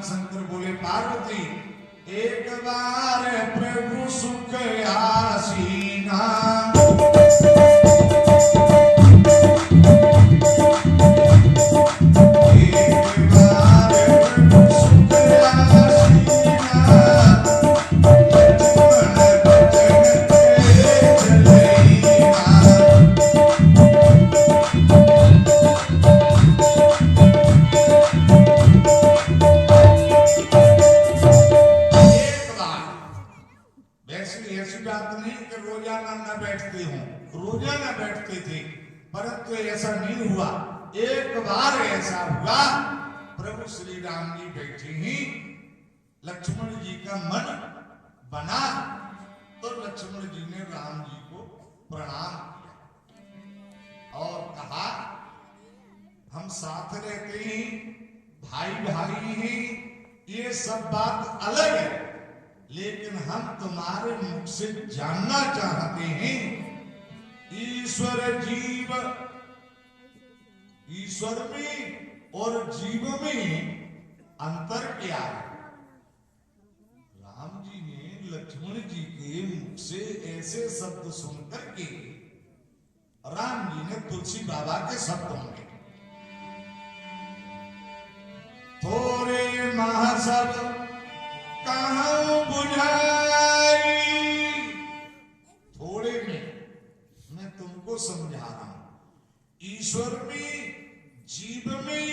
शंकर बोले पार्वती एक बार प्रभु सुख आसीना रोजाना बैठते थे, परंतु ऐसा नहीं हुआ। एक बार ऐसा हुआ प्रभु श्री राम जी बैठे ही लक्ष्मण जी का मन बना तो लक्ष्मण जी ने राम जी को प्रणाम किया और कहा हम साथ रहते हैं, भाई भाई हैं, ये सब बात अलग है, लेकिन हम तुम्हारे मुख से जानना चाहते हैं ईश्वर जीव, ईश्वर में और जीव में अंतर क्या है। राम जी ने लक्ष्मण जी के मुख से ऐसे शब्द सुनकर के राम जी ने तुलसी बाबा के शब्दों में थोड़े महासब कहां बुझाई, थोड़े में मैं तुमको समझा रहा हूं ईश्वर में जीव में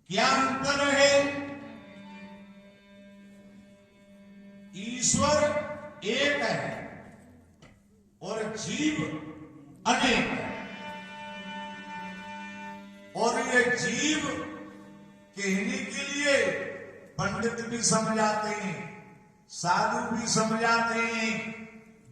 क्या अंतर है। ईश्वर एक है और जीव अनेक है, और ये जीव कहने के लिए पंडित भी समझाते हैं, साधु भी समझाते हैं,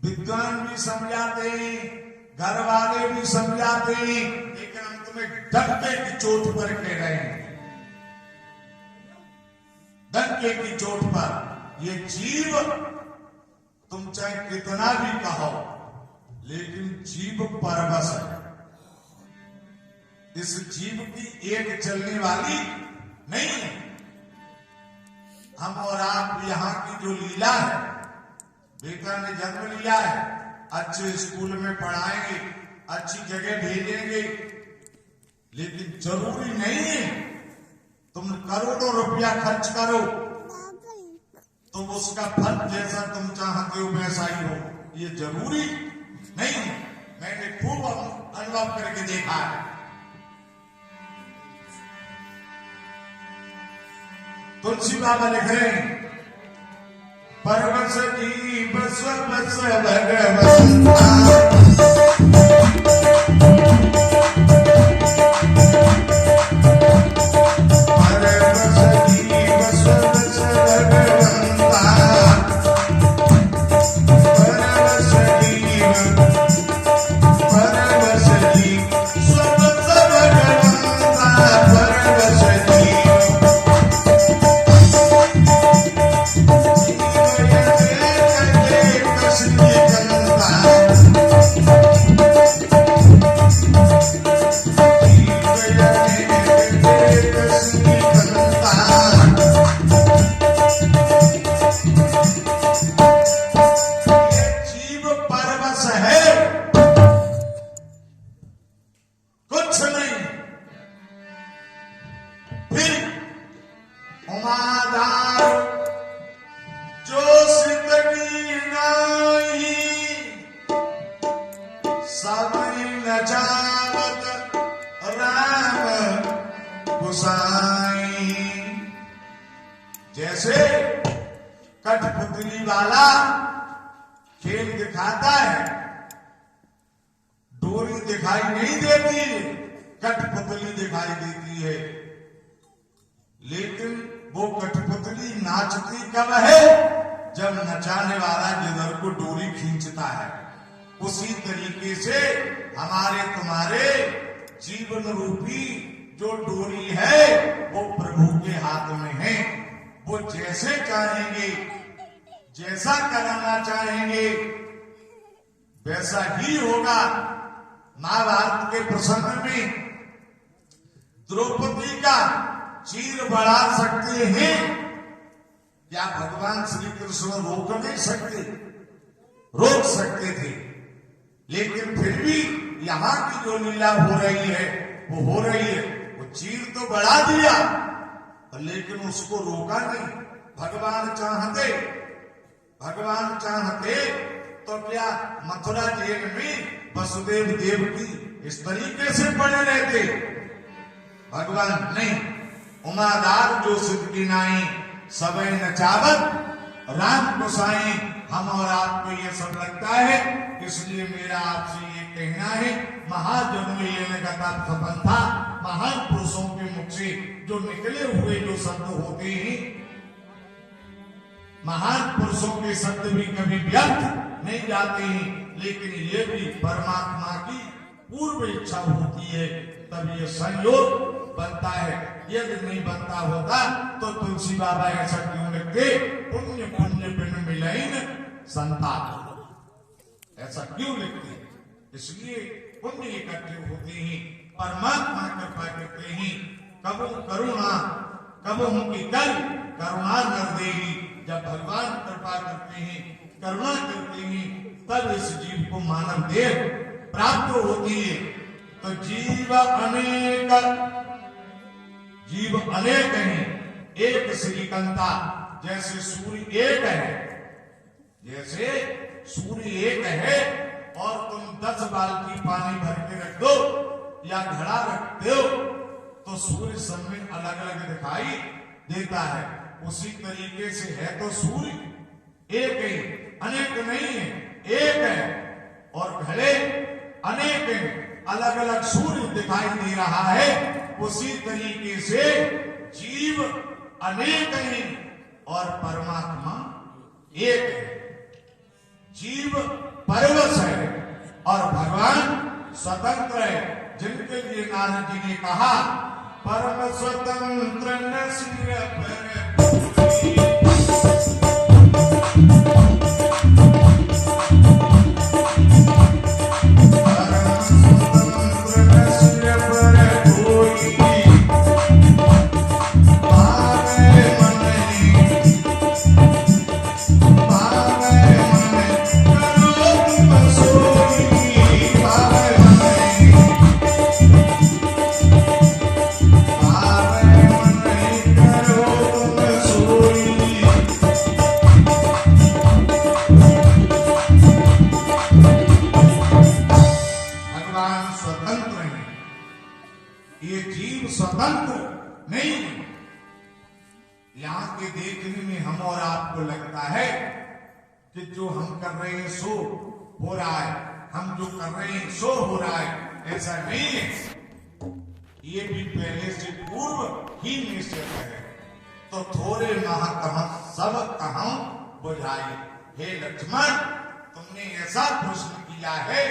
विद्वान भी समझाते हैं, घर वाले भी समझाते हैं, लेकिन हम तुम्हें डंके की चोट पर कह रहे हैं, डंके की चोट पर ये जीव तुम चाहे कितना भी कहो, लेकिन जीव परवश है। इस जीव की एक चलने वाली नहीं है। हम और आप यहाँ की जो लीला है, बेटा ने जन्म लिया है, अच्छे स्कूल में पढ़ाएंगे, अच्छी जगह भेजेंगे, लेकिन जरूरी नहीं है तुम करोड़ों रुपया खर्च करो तो उसका फल जैसा तुम चाहते हो वैसा ही हो, ये जरूरी नहीं है। मैंने खूब अनुभव करके देखा है। तुलसी बाबा लिख रहे हैं परवश जीव स्वस भगवंता, जैसे कठपुतली वाला खेल दिखाता है, डोरी दिखाई नहीं देती, कठपुतली दिखाई देती है, लेकिन वो कठपुतली नाचती कब है, जब नचाने वाला जिधर को डोरी खींचता है। उसी तरीके से हमारे तुम्हारे जीवन रूपी जो डोरी है वो प्रभु के हाथ में है। वो जैसे चाहेंगे, जैसा कराना चाहेंगे वैसा ही होगा। महाभारत के प्रसंग में द्रौपदी का चीर बढ़ा सकते हैं, क्या भगवान श्री कृष्ण रोक नहीं सकते? रोक सकते थे, लेकिन फिर भी यहां की जो लीला हो रही है वो हो रही है। वो चीर तो बढ़ा दिया, लेकिन उसको रोका नहीं। भगवान चाहते तो क्या मथुरा जेल में वसुदेव देव की इस तरीके से पड़े रहते? भगवान नहीं। उमादार जो सिद्ध की नाई सबे नचावत राम गोसाई। हम और आपको ये सब लगता है, इसलिए मेरा आपसे ये कहना है, महाजनों ये सफल था। महान पुरुषों के मुख से जो निकले हुए जो शब्द होते हैं, महान पुरुषों के शब्द भी कभी व्यर्थ नहीं जाते हैं, लेकिन ये भी परमात्मा की पूर्व इच्छा होती है, तब ये संयोग बनता है। यदि नहीं बनता होता तो तुलसी बाबा ऐसा क्यों लिखते? पुण्य पुण्य बिन मिलन संताप, ऐसा क्यों लिखते? इसलिए पुण्य इकट्ठे होते हैं, परमात्मा कृपा करते हैं। कबो करुणा कबो की कल करुणा कर देगी। जब भगवान कृपा करते हैं, करुणा करते हैं, तब इस जीव को मानव देह प्राप्त होती है। तो जीव अनेक हैं, एक श्रीकंता। जैसे सूर्य एक है, जैसे सूर्य एक है और तुम 10 बाल्टी पानी भर के रख दो या घड़ा रखते हो तो सूर्य सब में अलग अलग दिखाई देता है। उसी तरीके से है तो सूर्य एक है, अनेक नहीं है, एक है। और घड़े अनेक हैं, अलग अलग सूर्य दिखाई दे रहा है। उसी तरीके से जीव अनेक हैं और परमात्मा एक है। जीव परवश है और भगवान स्वतंत्र है। जिनके लिए नारद जी ने कहा, परम स्वतंत्र न सिर पर स्वतंत्र नहीं है। यहां के देखने में हम और आपको लगता है कि जो हम कर रहे हैं सो हो रहा है, हम जो कर रहे हैं सो हो रहा है। ऐसा नहीं है, ये भी पहले से पूर्व ही निश्चित है। तो थोड़े महा कहा सब कहा बुझाई। हे लक्ष्मण, तुमने ऐसा प्रश्न किया है,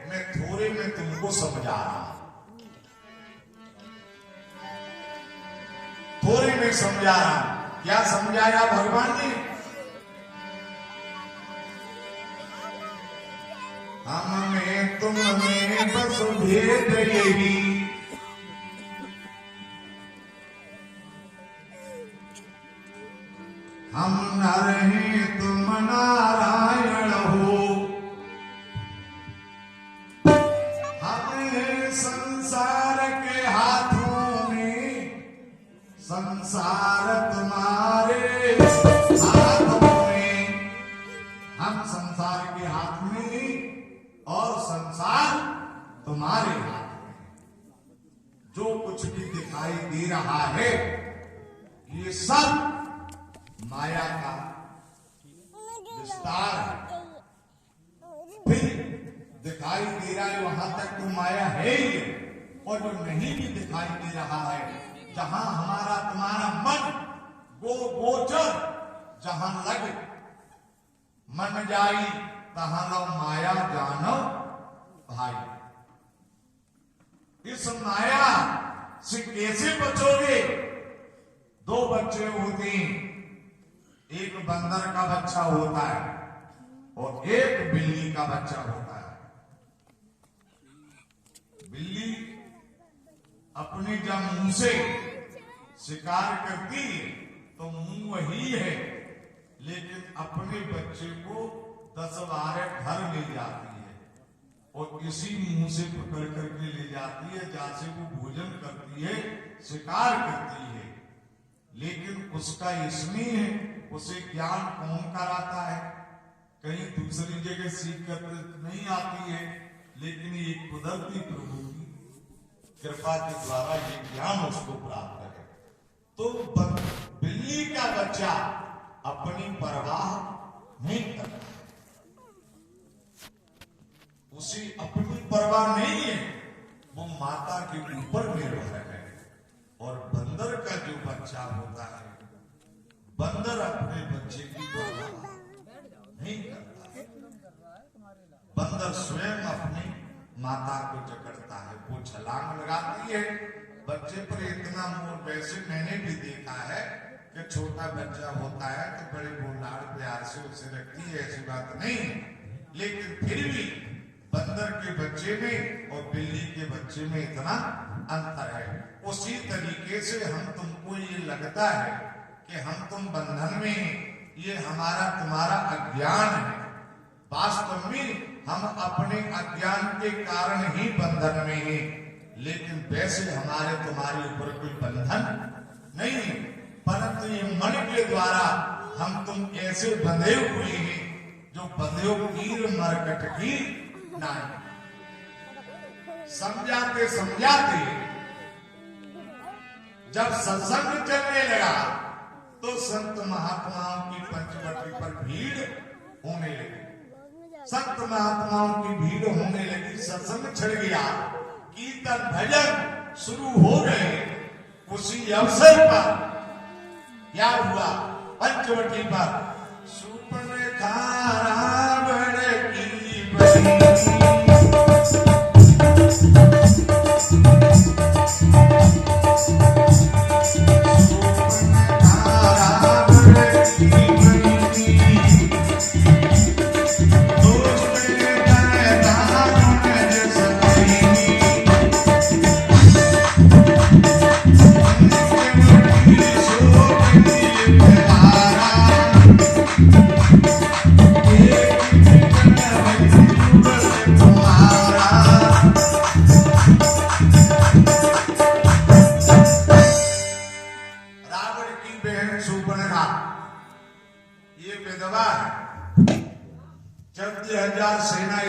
मैं थोड़े में तुमको समझा रहा हूं, थोड़े में समझा रहा। क्या समझाया भगवान ने? हम में तुम में बस भेद यही, हम नर हैं तुम नारायण हो। हमें संसार के हाथों में, संसार तुम्हारे हाथों में। हम संसार के हाथ में और संसार तुम्हारे हाथ में। जो कुछ भी दिखाई दे रहा है ये सब माया का विस्तार है। फिर दिखाई दे रहा है वहां तक तो माया है ही, और जो नहीं भी दिखाई दे रहा है, जहां हमारा तुम्हारा मन गोचर जहां लगे, मन जाई तहां लो माया जानो भाई। इस माया से कैसे बचोगे? 2 बच्चे होते हैं, एक बंदर का बच्चा होता है और एक बिल्ली का बच्चा होता है। बिल्ली अपने जब मुंह से शिकार करती है तो मुंह वही है, लेकिन अपने बच्चे को 10-12 घर ले जाती है और इसी मुंह से पकड़ करके ले जाती है जहां से वो भोजन करती है, शिकार करती है। लेकिन उसका इसमें है, उसे ज्ञान कौन कराता है? कहीं दूसरी जगह सीख कर नहीं आती है, लेकिन ये कुदरती प्रभु की कृपा के द्वारा ये ज्ञान उसको प्राप्त है। तो बिल्ली का बच्चा अपनी परवाह नहीं करता, उसे अपनी परवाह नहीं है, वो माता के ऊपर निर्भर है। और बंदर का जो बच्चा होता है, बंदर अपने बच्चे की परवाह नहीं करता, बंदर स्वयं अपनी माता को जकड़ता है, वो छलांग लगाती है बच्चे पर इतना मोह। वैसे मैंने भी देखा है कि छोटा बच्चा होता है तो बड़े लाड़ प्यार से उसे रखती है, ऐसी बात नहीं है, लेकिन फिर भी बंदर के बच्चे में और बिल्ली के बच्चे में इतना अंतर है। उसी तरीके से हम तुमको ये लगता है कि हम तुम बंधन में, ये हमारा तुम्हारा अज्ञान है। वास्तव में हम अपने अज्ञान के कारण ही बंधन में हैं, लेकिन वैसे हमारे तुम्हारे ऊपर कोई बंधन नहीं है, परंतु ये मन के द्वारा हम तुम ऐसे बंधे हुए हैं जो बंधे कीर मरकट की नहीं। समझाते समझाते जब सत्संग चलने लगा तो संत महात्माओं की पंचवटी पर भीड़ होने लगी, संत महात्माओं की भीड़ होने लगी, सत्संग छिड़ गया, कीर्तन भजन शुरू हो गए। उसी अवसर पर क्या हुआ? पंचवटी पर सुपर्णखा रावण की बनी,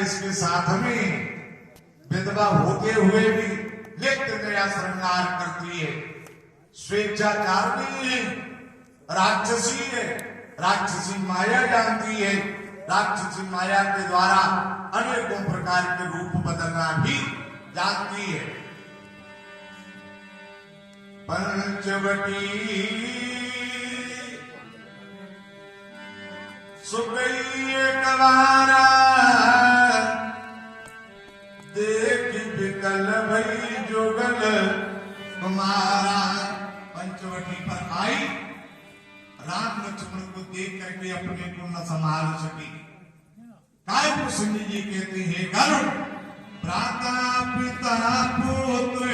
इसके साथ में विधवा होते हुए भी नित्य नया श्रृंगार करती है, स्वेच्छाचारिणी है, राक्षसी है, राक्षसी माया जानती है, राक्षसी माया के द्वारा अनेकों प्रकार के रूप बदलना भी जानती है। पंचवटी सुगई कवारा देख विकल भई जोगल कुमारा। पंचवटी पर आई, राम लक्ष्मण को देख करके अपने को न संभाल सकी। काय प्रसन्न जी कहते हैं, गरुड़ भ्राता पिता पुत्र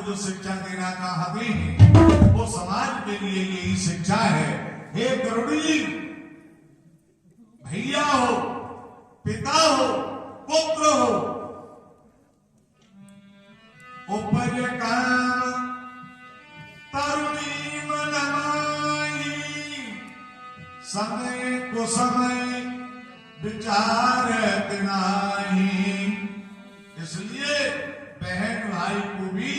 जो शिक्षा देना चाहते हैं वो समाज के लिए यही शिक्षा है। हे गरुड़ी जी, भैया हो, पिता हो, पुत्र हो, उपज काम तरुणी मनमाई, समय को समय विचार नहीं। इसलिए बहन भाई को भी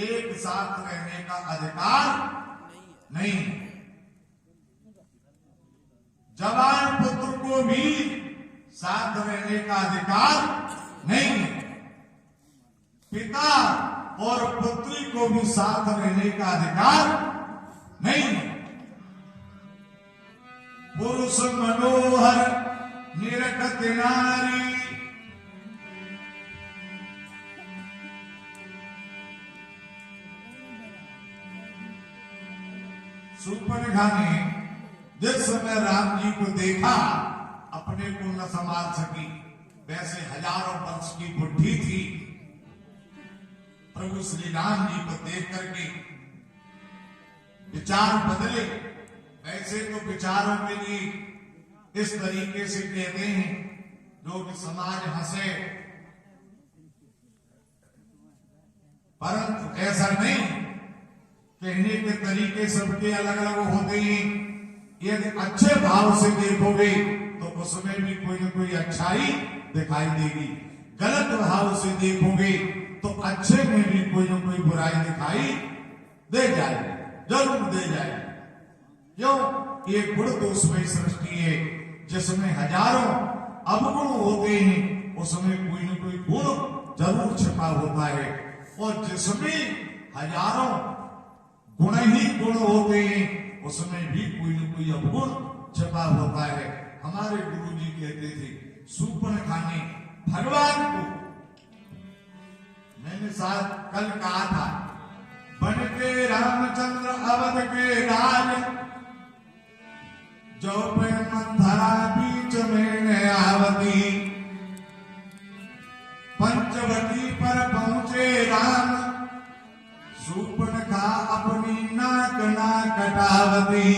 एक साथ रहने का अधिकार नहीं, जवान पुत्र को भी साथ रहने का अधिकार नहीं, पिता और पुत्री को भी साथ रहने का अधिकार नहीं। पुरुष मनोहर निरखत नारी, शूर्पणखा ने जिस समय राम जी को देखा अपने को न संभाल सकी। वैसे हजारों वर्ष की बुढ़ी थी, प्रभु श्री राम जी को देख करके विचार बदले। वैसे तो विचारों के लिए इस तरीके से कहते हैं जो कि समाज हंसे, परंतु ऐसा नहीं। कहने के तरीके सबके अलग अलग होते हैं। यदि अच्छे भाव से देखोगे तो उसमें भी कोई न कोई अच्छाई दिखाई देगी, गलत भाव से देखोगे तो अच्छे में भी कोई न कोई बुराई दिखाई दे जाएगी, जरूर दे जाएगी। क्यों? ये गुण दोषमय सृष्टि है, जिसमें हजारों अवगुण होते हैं उसमें कोई न कोई गुण जरूर छिपा होता है, और जिसमें हजारों गुण ही गुण होते हैं उसमें भी कोई न कोई अवगुण छिपा होता है। हमारे गुरु जी कहते थे शूर्पणखा ने भगवान को, मैंने शायद कल कहा था, बन के रामचंद्र अवध के राज, जो पे मंथरा बीच में आवती, पंचवटी पर पहुंचे राम, शूर्पणखा अपनी नाक ना कटावती।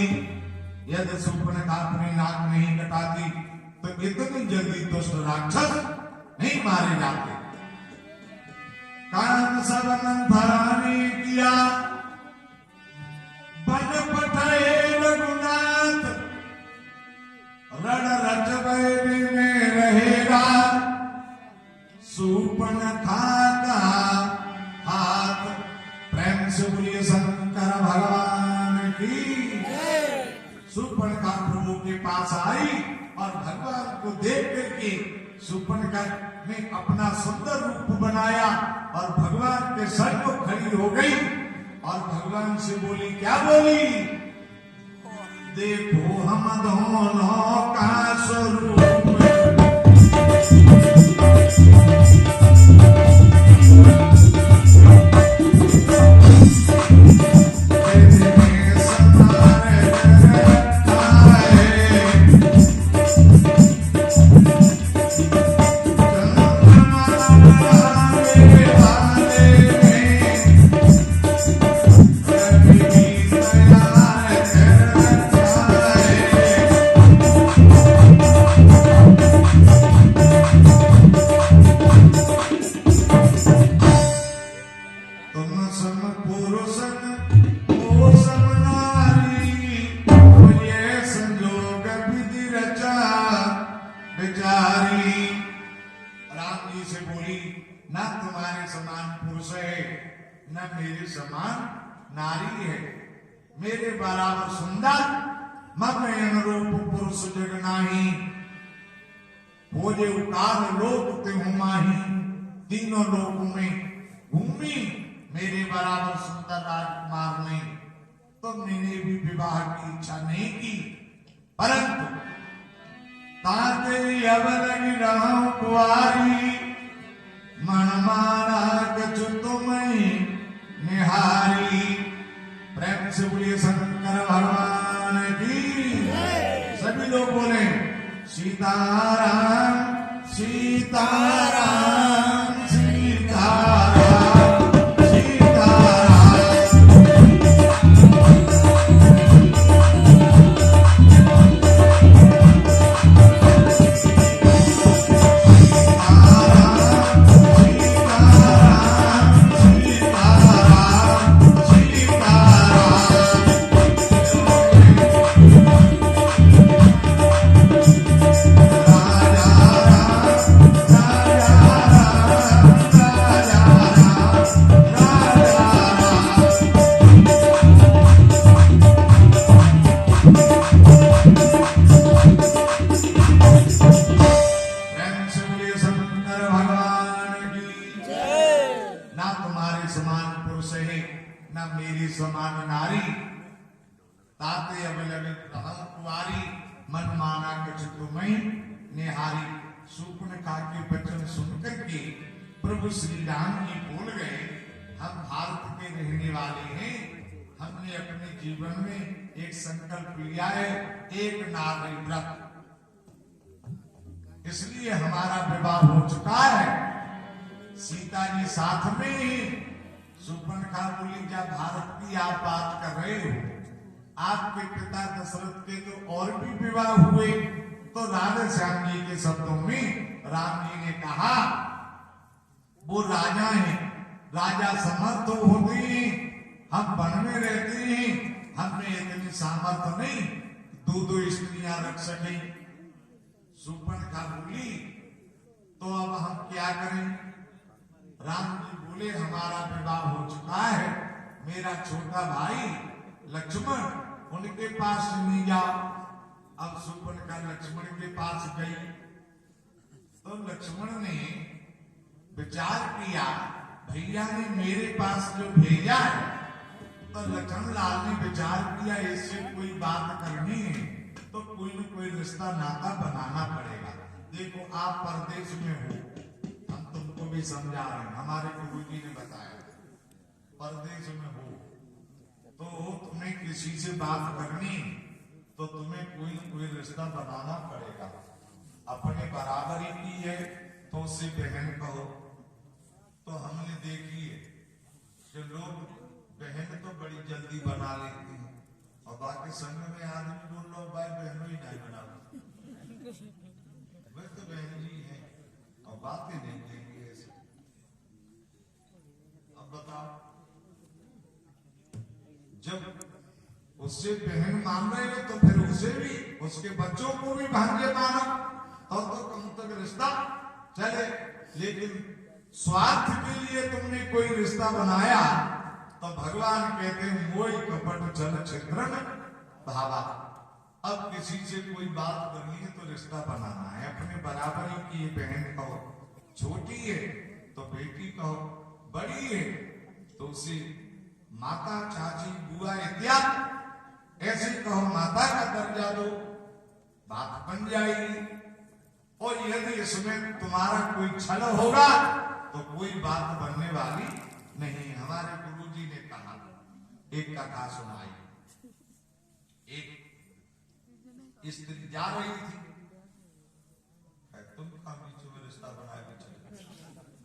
यदि शूर्पणखा अपनी नाक नहीं कटाती तो इतनी जल्दी दुष्ट राक्षस नहीं मारे जाते। काम सब मंथरा ने किया, बन पठाए रघुनाथ, रण रच बैरी में रहेगा, शूर्पणखा का हाथ। प्रेम से बोलिए शंकर भगवान की। शूर्पणखा प्रभु के पास आई और भगवान को देख करके शूर्पणखा ने अपना सुंदर रूप बनाया और भगवान के सन्मुख खड़ी हो गई और भगवान से बोली, क्या बोली? देखो हम दोनों का स्वरूप, नारी है, मेरे बराबर सुंदर मगन रूप पुरुष जग नाही, भोजे उकार लोक ते हुमाही, तीनों लोक में घूमी मेरे बराबर सुंदर राजकुमार ने। तो मैंने भी विवाह की इच्छा नहीं की, परंतु ताते अब लगी रहूं कुआरी, मनमाना कछु तुम्हें निहारी। प्रेम से बोलिए शंकर भगवान की। सभी लोग बोले सीताराम सीताराम सीताराम राजा सहे न मेरी समान नारी, ताते अवलगे रहम कुआरी, मन माना कछ तुम्हें निहारी। शूर्पणखा के वचन सुनकर के प्रभु श्री राम जी बोल गए, हम भारत के रहने वाले हैं, हमने अपने जीवन में एक संकल्प लिया है, एक नारी व्रत, इसलिए हमारा विवाह हो चुका है। सीता जी साथ में ही। शूर्पणखा बोली, क्या भारत की आप बात कर रहे हो? आपके पिता दशरथ के तो और भी विवाह हुए। तो राधे श्याम जी के शब्दों में राम जी ने कहा, वो राजा हैं, राजा समर्थ होते हैं, हम वन में रहते हैं, हमें इतनी सामर्थ्य नहीं दो स्त्रियां रख सके। शूर्पणखा बोली, तो अब हम क्या करें? राम जी बोले, हमारा विवाह हो चुका है, मेरा छोटा भाई लक्ष्मण उनके पास नहीं जाओ। अब शूर्पणखा लक्ष्मण के पास गई, तो लक्ष्मण ने विचार किया, भैया ने मेरे पास जो भेजा है, तो लक्ष्मण लाल ने विचार किया, इससे कोई बात करनी है तो कोई न कोई रिश्ता नाता बनाना पड़ेगा। देखो आप परदेश में हो, हम तुमको भी समझा रहे हैं, हमारे गुरुजी ने बताया, परदेश में हो तो तुम्हें किसी से बात करनी तो तुम्हें कोई न कोई रिश्ता बनाना पड़ेगा। अपने बराबरी की है तो उससे बहन कहो। तो हमने देखी है कि लोग बहन तो बड़ी जल्दी बना लेते हैं, और बाकी संग में आदमी बोल लो भाई बहनों ही नहीं बना, वे तो बहन जी हैं और बातें नहीं देंगे ऐसे। अब बताओ, जब उससे बहन मान रहे हो तो फिर उसे भी, उसके बच्चों को भी भांजे मानो, और तो कम तक रिश्ता चले। लेकिन स्वार्थ के लिए तुमने कोई रिश्ता बनाया तो भगवान कहते हैं, मोई कपट चल छिद्रन भावा। अब किसी से कोई बात करनी है तो रिश्ता बनाना है, अपने बराबरी की बहन कहो, छोटी है तो बेटी कहो, बड़ी है तो उसे माता, चाची, बुआ इत्यादि ऐसे कहो, माता का दर्जा दो, बात बन जाएगी। और यदि इसमें तुम्हारा कोई छल होगा तो कोई बात बनने वाली नहीं। हमारे गुरुजी ने कहा, एक कथा सुनाई, एक स्त्री जा रही थी, तुम